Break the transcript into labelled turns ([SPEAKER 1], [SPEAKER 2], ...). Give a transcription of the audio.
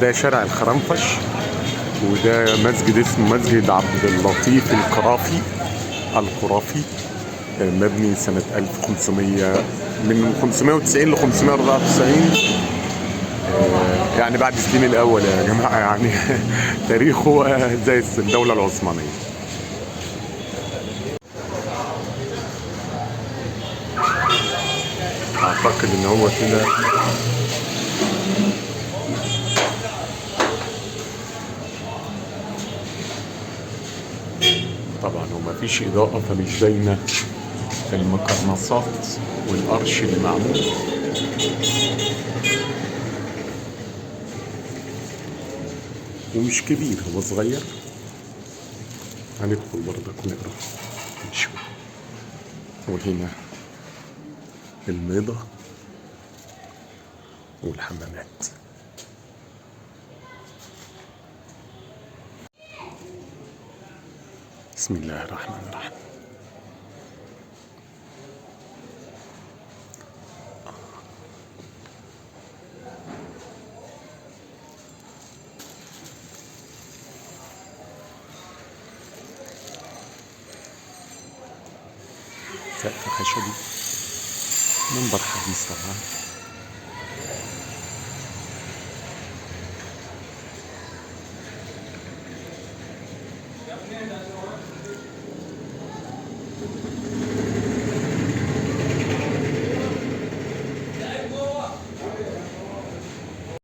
[SPEAKER 1] ده شارع الخرنفش، وده مسجد اسمه مسجد عبد اللطيف القرافي. مبني سنة 1500، من 590 ل 594. يعني بعد سليم الأول يا جماعة يعني. تاريخه زي الدولة العثمانية. أعتقد إن هو كده. طبعا هو مفيش إضاءة فمش باينة المقرنصات والقرش اللي معمول. ومش كبير، هو صغير. هندخل برضك نقرا نشوف. وهنا الميضة والحمامات. بسم الله الرحمن الرحيم. سقف خشبي، منبر حديث طبعا.